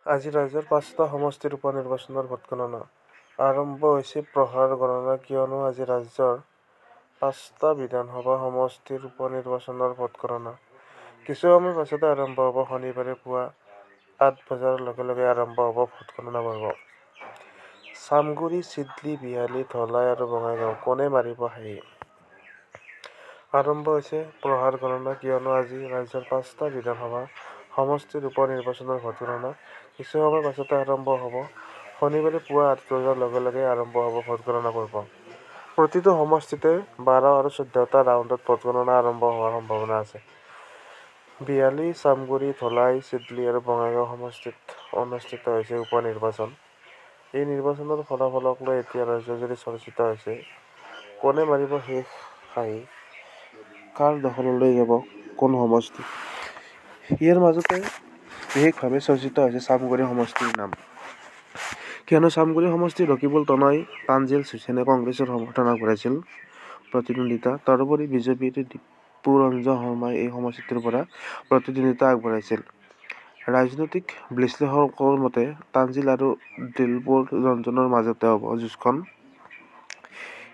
আজি ৰাজ্যৰ ৫টা সমষ্টিৰ উপ-নিৰ্বাচনৰ ভোটগণনা আৰম্ভ হৈছে। প্ৰহাৰ গণনা কিয়নো আজি ৰাজ্যৰ ৫টা বিধানসভা সমষ্টিৰ উপ-নিৰ্বাচনৰ ভোটগণনা কিছু সময় পাছতে আৰম্ভ হ'ব। শনিবাৰে পুৱা ৮ বজাৰ লগে লগে আৰম্ভ হ'ব ভোটগণনা পৰ্ব। চামগুৰি, চিডলি, বিহালী, ধলাই আৰু বঙাইগাঁও কোনে মাৰিব হাঁহি? আৰম্ভ হৈছে প্ৰহাৰ গণনা কিয়নো আজি ৰাজ্যৰ ৫টা বিধানসভা সমষ্টিৰ উপ-নিৰ্বাচনৰ ভোটগণনা কিছু সময় পাছতে আৰম্ভ হ'ব। শনিবাৰে পুৱা ৮ বজাৰ লগে লগে আৰম্ভ হ'ব ভোটগণনা পৰ্ব। প্ৰতিটো সমষ্টিতে ১২ আৰু ১৪টা ৰাউণ্ডত ভোটগণনা আৰম্ভ হোৱাৰ সম্ভাৱনা আছে। বিহালী, চামগুৰি, ধলাই, চিডলি আৰু বঙাইগাঁও সমষ্টিত অনুষ্ঠিত হৈছে উপ-নিৰ্বাচন। এই নিৰ্বাচনৰ ফলাফলক লৈ এতিয়া ৰাজ্যজুৰি চৰ্চিত হৈছে কোনে মাৰিব শেষ হাঁহি, কাৰ দখললৈ যাব কোন সমষ্টি। ইয়াৰ মাজতে বিশেষভাৱে চৰ্চিত হৈছে চামগুৰি সমষ্টিৰ নাম। কিয়নো চামগুৰি সমষ্টিত ৰকিবুল তনয়, তানজিল হুচেইনে কংগ্ৰেছৰ সমৰ্থন আগবঢ়াইছিল প্ৰতিদ্বন্দ্বিতা। তদুপৰি বিজেপিৰ দীপুৰঞ্জন শৰ্মাই এই সমষ্টিটোৰ পৰা প্ৰতিদ্বন্দ্বিতা আগবঢ়াইছিল। ৰাজনৈতিক বিশ্লেষকৰ মতে তানজিল আৰু দিলপুৰ ৰঞ্জনৰ মাজতে হ'ব যুঁজখন।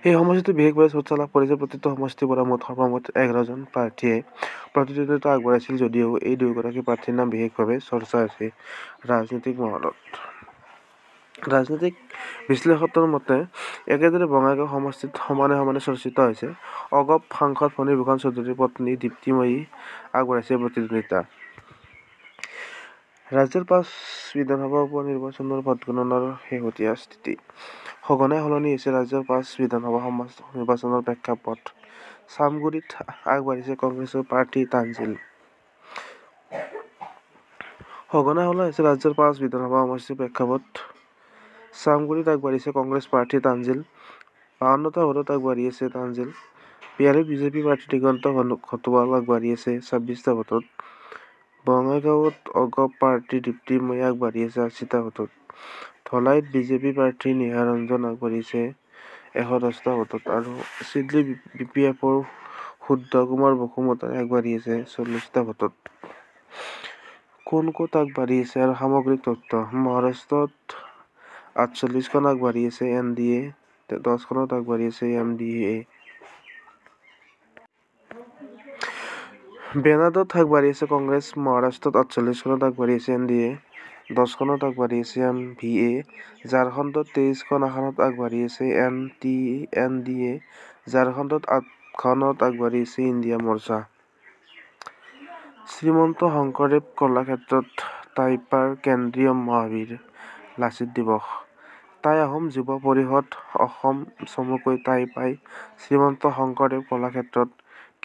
এই সমষ্টিটো বিশেষভাৱে চৰ্চা লাভ কৰিছে। প্ৰতিটো সমষ্টিৰ পৰা সৰ্বমুঠ ১১জন প্ৰাৰ্থীয়ে প্ৰতিদ্বন্দ্বিতা আগবঢ়াইছিল যদিও এই দুয়োগৰাকী প্ৰাৰ্থীৰ নাম বিশেষভাৱে চৰ্চা হৈছে ৰাজনৈতিক মহলত। ৰাজনৈতিক বিশ্লেষকৰ মতে একেদৰে বঙাইগাঁও সমষ্টিত সমানে সমানে চৰ্চিত হৈছে। অগপ সাংসদ ফণীভূষণ চৌধুৰীৰ পত্নী দীপ্তিময়ী আগবঢ়াইছে প্ৰতিদ্বন্দ্বিতা। ৰাজ্যৰ ৫ বিধানসভা উপ-নিৰ্বাচনৰ ভোটগণনাৰ শেহতীয়া স্থিতি সঘনাই সলনি হৈছে। ৰাজ্যৰ ৫ বিধানসভা নিৰ্বাচনৰ প্ৰেক্ষাপট চামগুৰিত আগবাঢ়িছে কংগ্ৰেছৰ প্ৰাৰ্থী তানজিল। সঘনাই সলনি হৈছে ৰাজ্যৰ ৫ বিধানসভা সমষ্টিৰ প্ৰেক্ষাপট চামগুৰিত আগবাঢ়িছে কংগ্ৰেছ প্ৰাৰ্থী তানজিল। ৫২টা ভোটত আগবাঢ়ি আছে তানজিল। বিহালীত বিজেপি প্ৰাৰ্থী দিগন্ত ঘটোৱাল আগবাঢ়ি আছে ২৬টা ভোটত। বঙাইগাঁৱত অগপ প্ৰাৰ্থী দীপ্তিময়ী আগবাঢ়ি আছে ৮০টা ভোটত। ধলাইত বিজেপি প্ৰাৰ্থী নিহাৰ ৰঞ্জন আগবাঢ়িছে ১১০টা ভোটত আৰু চিডলি বিপিএফৰ শুদ্ধ কুমাৰ বসুমতাৰী আগবাঢ়ি আছে ৪০টা ভোটত। কোন ক'ত আগবাঢ়ি আছে আৰু সামগ্ৰিক তথ্য মহাৰাষ্ট্ৰত ৪৮খন আগবাঢ়ি আছে এনডিএ, ১০খনত আগবাঢ়ি আছে এমডিএ। বেনাডত আগবাঢ়ি আছে কংগ্ৰেছ। মহাৰাষ্ট্ৰত ৪৮খনত আগবাঢ়ি আছে এনডিএ, ১০খনত আগবাঢ়ি আছে এমভিএ। ঝাৰখণ্ডত ২৩খন আসনত আগবাঢ়ি আছে এনডিএ, ঝাৰখণ্ডত ৮খনত আগবাঢ়ি আছে ইণ্ডিয়া মৰ্চা। শ্ৰীমন্ত শংকৰদেৱ কলাক্ষেত্ৰত টাইপাৰ কেন্দ্ৰীয় মহাবীৰ লাচিত দিৱস। টাই আহোম যুৱ পৰিষদ অসম চমুকৈ টাইপাই শ্ৰীমন্ত শংকৰদেৱ কলাক্ষেত্ৰত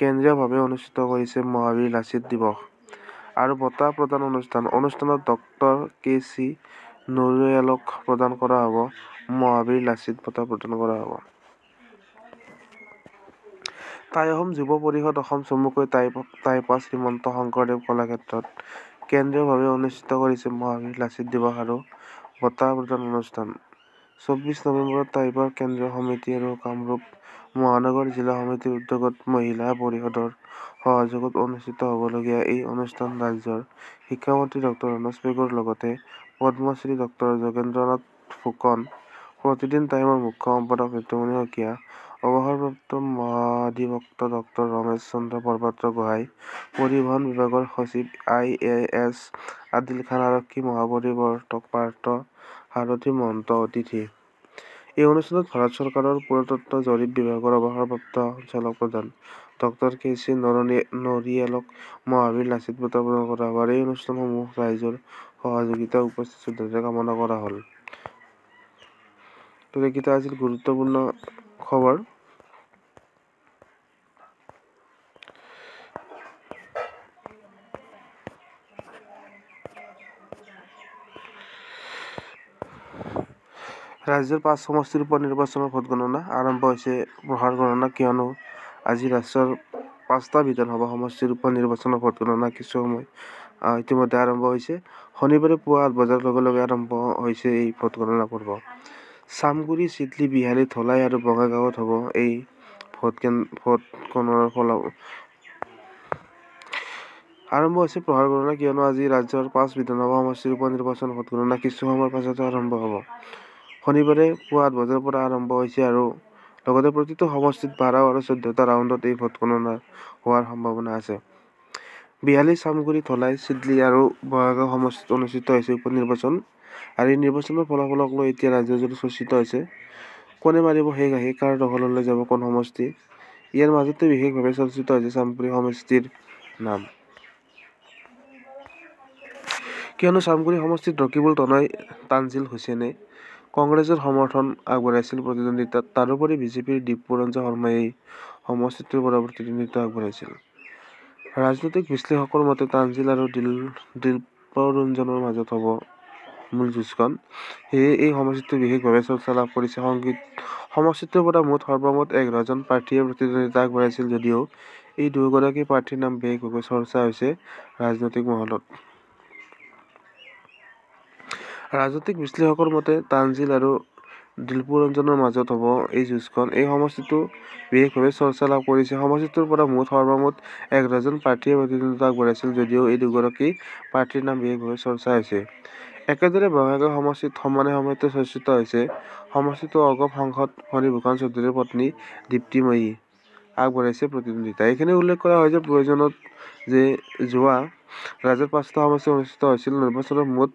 কেন্দ্ৰীয়ভাৱে অনুষ্ঠিত কৰিছে মহাবীৰ লাচিত দিৱস আৰু বঁটা প্ৰদান অনুষ্ঠান। অনুষ্ঠানত ডক্টৰ কে.চি. নৰিয়ালক প্ৰদান কৰা হ'ব মহাবীৰ লাচিত বঁটা প্ৰদান কৰা হ'ব। টাই আহোম যুৱ পৰিষদ অসম চমুকৈ টাইপা শ্ৰীমন্ত শংকৰদেৱ কলাক্ষেত্ৰত কেন্দ্ৰীয়ভাৱে অনুষ্ঠিত কৰিছে মহাবীৰ লাচিত দিৱস আৰু বঁটা প্ৰদান অনুষ্ঠান। ২৪ নৱেম্বৰত টাইপাৰ কেন্দ্ৰীয় সমিতি আৰু কামৰূপ মহানগৰ জিলা সমিতিৰ উদ্যোগত মহিলা পৰিষদৰ সহযোগত অনুষ্ঠিত হ'বলগীয়া এই অনুষ্ঠান ৰাজ্যৰ শিক্ষামন্ত্ৰী ড ৰণোজ পেগুৰ লগতে পদ্মশ্ৰী ড যোগেন্দ্ৰনাথ ফুকন, প্ৰতিদিন টাইমৰ মুখ্য সম্পাদক ঋতুমণি শইকীয়া, অৱসৰপ্ৰাপ্ত মহাধিবক্তা ড ৰমেশ চন্দ্ৰ বৰপাত্ৰ গোহাঁই, পৰিবহণ বিভাগৰ সচিব IAS আদিল খান, আৰক্ষী মহাপৰিদৰ্শক পাৰ্থ সাৰথী মহন্ত অতিথি। এই অনুষ্ঠানত ভাৰত চৰকাৰৰ পুৰাতত্ব জৰীপ বিভাগৰ অৱসৰপ্ৰাপ্ত সঞ্চালক প্ৰধান ড কে.চি. নৰিয়ালক মহাবীৰ লাচিত বঁটা প্ৰদান কৰা হ'ব। এই অনুষ্ঠানসমূহ ৰাইজৰ সহযোগিতা উপস্থিত শ্ৰদ্ধাৰে কামনা কৰা হ'ল। এইকেইটা আছিল গুৰুত্বপূৰ্ণ খবৰ। ৰাজ্যৰ ৫ সমষ্টিৰ উপ-নিৰ্বাচনৰ ভোটগণনা আৰম্ভ হৈছে। প্ৰহাৰ গণনা কিয়নো আজি ৰাজ্যৰ ৫টা বিধানসভা সমষ্টিৰ উপ-নিৰ্বাচনৰ ভোটগণনা কিছু সময় ইতিমধ্যে আৰম্ভ হৈছে। শনিবাৰে পুৱা ৮ বজাৰ লগে লগে আৰম্ভ হৈছে এই ভোটগণনা পৰ্ব। চামগুৰি, চিডলি, বিহালী, ধলাই আৰু বঙাইগাঁৱত হ'ব এই ভোটগণনাৰ আৰম্ভ হৈছে প্ৰহাৰ গণনা, কিয়নো আজি ৰাজ্যৰ 5 বিধানসভা সমষ্টিৰ উপ-নিৰ্বাচন ভোটগণনা কিছু সময়ৰ পাছতে আৰম্ভ হ'ব। শনিবাৰে পুৱা 8 বজাৰ পৰা আৰম্ভ হৈছে আৰু লগতে প্ৰতিটো সমষ্টিত 12 আৰু 14টা ৰাউণ্ডত এই ভোটগণনা হোৱাৰ সম্ভাৱনা আছে। বিহালী, চামগুৰি, ধলাই, চিডলি আৰু বঙাইগাঁও সমষ্টিত অনুষ্ঠিত হৈছে উপ-নিৰ্বাচন আৰু এই নিৰ্বাচনৰ ফলাফলক লৈ এতিয়া ৰাজ্যজুৰি চৰ্চিত হৈছে। কোনে মাৰিব শেষ আহি, কাৰ দখললৈ যাব কোন সমষ্টি? ইয়াৰ মাজতে বিশেষভাৱে চৰ্চিত হৈছে চামগুৰি সমষ্টিৰ নাম। কিয়নো চামগুৰি সমষ্টিত ৰকিবুল তনয়, তানজিল হুছেইনে কংগ্ৰেছৰ সমৰ্থন আগবঢ়াইছিল প্ৰতিদ্বন্দ্বিতাত। তাৰোপৰি বিজেপিৰ দিব্যৰঞ্জন শৰ্মাই এই সমষ্টিটোৰ পৰা প্ৰতিদ্বন্দ্বিতা আগবঢ়াইছিল। ৰাজনৈতিক বিশ্লেষকৰ মতে তানজিল আৰু দিলপৰঞ্জনৰ মাজত হ'ব মূল যুঁজখন। সেয়ে এই সমষ্টিটো বিশেষভাৱে চৰ্চা লাভ কৰিছে। সমষ্টিটোৰ পৰা সৰ্বমুঠ 11 জন প্ৰাৰ্থীয়ে প্ৰতিদ্বন্দ্বিতা আগবঢ়াইছিল যদিও এই দুয়োগৰাকী প্ৰাৰ্থীৰ নাম বিশেষভাৱে চৰ্চা হৈছে ৰাজনৈতিক মহলত। ৰাজনৈতিক বিশ্লেষকৰ মতে তানজিল আৰু দিলপৰঞ্জনৰ মাজত হ'ব এই যুঁজখন। এই সমষ্টিটো বিশেষভাৱে চৰ্চা লাভ কৰিছে। সমষ্টিটোৰ পৰা সৰ্বমুঠ 11 জন প্ৰাৰ্থীয়ে প্ৰতিদ্বন্দ্বিতা আগবঢ়াইছিল যদিও এই দুগৰাকী প্ৰাৰ্থীৰ নাম বিশেষভাৱে চৰ্চা হৈছে। একেদৰে বঙাইগাঁও সমষ্টিত সমানে চৰ্চিত হৈছে। সমষ্টিটোৰ অগপ সাংসদ ফণীভূষণ চৌধুৰীৰ পত্নী দীপ্তিময়ী আগবঢ়াইছে প্ৰতিদ্বন্দ্বিতা। এইখিনি উল্লেখ কৰা হয় প্ৰয়োজনত যে যোৱা ৰাজ্যৰ 5টা সমষ্টি অনুষ্ঠিত হৈছিল নিৰ্বাচনত মুঠ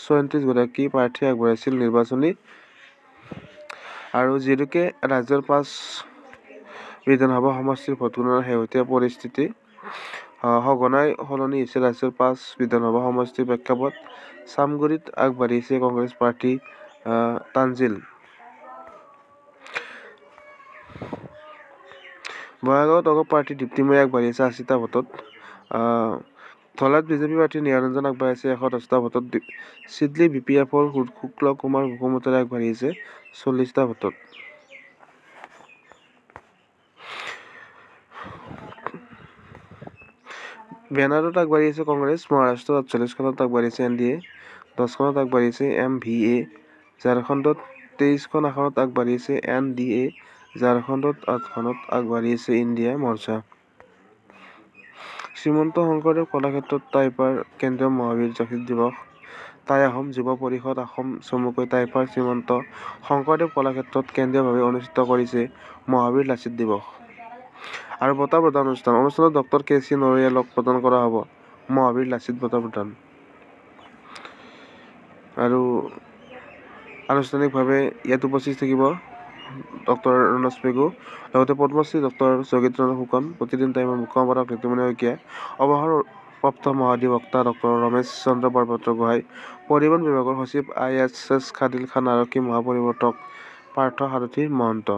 34 গৰাকী প্ৰাৰ্থীয়ে আগবঢ়াইছিল নিৰ্বাচনী আৰু যিহেতুকে ৰাজ্যৰ 5 বিধানসভা সমষ্টিৰ ভোটগণনাৰ শেহতীয়া পৰিস্থিতি সঘনাই সলনি হৈছে। ৰাজ্যৰ 5 বিধানসভা সমষ্টিৰ প্ৰেক্ষাপট চামগুৰিত আগবাঢ়িছে কংগ্ৰেছ প্ৰাৰ্থী তানজিল। বঙাইগাঁৱত অগপ প্ৰাৰ্থী দীপ্তিময়ী আগবাঢ়িছে 80টা ভোটত। ধলাইত বিজেপি প্ৰাৰ্থী নিৰঞ্জন আগবাঢ়িছে 110টা ভোটত। চিডলি BPFৰ শুক্ল কুমাৰ বসুমতাৰী আগবাঢ়িছে 40টা ভোটত। বেনাৰত আগবাঢ়িছে কংগ্ৰেছ। মহাৰাষ্ট্ৰত 48খনত আগবাঢ়িছে NDA, 10খনত আগবাঢ়িছে MVA, ঝাৰখণ্ডত 23খন আসনত আগবাঢ়িছে NDA, ঝাৰখণ্ডত 8খনত আগবাঢ়িছে ইণ্ডিয়া মৰ্চা। শ্ৰীমন্ত শংকৰদেৱ কলাক্ষেত্ৰত টাইপাৰ কেন্দ্ৰীয় মহাবীৰ শ্বহীদ দিৱস। টাই আহোম যুৱ পৰিষদ অসম চমুকৈ টাইপাৰ শ্ৰীমন্ত শংকৰদেৱ কলাক্ষেত্ৰত কেন্দ্ৰীয়ভাৱে অনুষ্ঠিত কৰিছে মহাবীৰ লাচিত দিৱস আৰু বঁটা প্ৰদান অনুষ্ঠান। অনুষ্ঠানত ডক্টৰ KC নৰয়ালক প্ৰদান কৰা হ'ব মহাবীৰ লাচিত বঁটা প্ৰদান আৰু আনুষ্ঠানিকভাৱে ইয়াত উপস্থিত থাকিব ডক্টৰ ৰণোজ পেগু, লগতে পদ্মশ্ৰী ডক্টৰ যোগেন্দ্ৰনাথ ফুকন, প্ৰতিদিন টাইমৰ মুখপাত্ৰ ঋতুমণি শইকীয়া, অৱসৰপ্ৰাপ্ত মহাধিবক্তা ডক্টৰ ৰমেশ চন্দ্ৰ বৰপাত্ৰ গোহাঁই, পৰিবহণ বিভাগৰ সচিব ISS খাদিল খান, আৰক্ষী মহাপৰিদৰ্শক পাৰ্থ সাৰথী মহন্ত।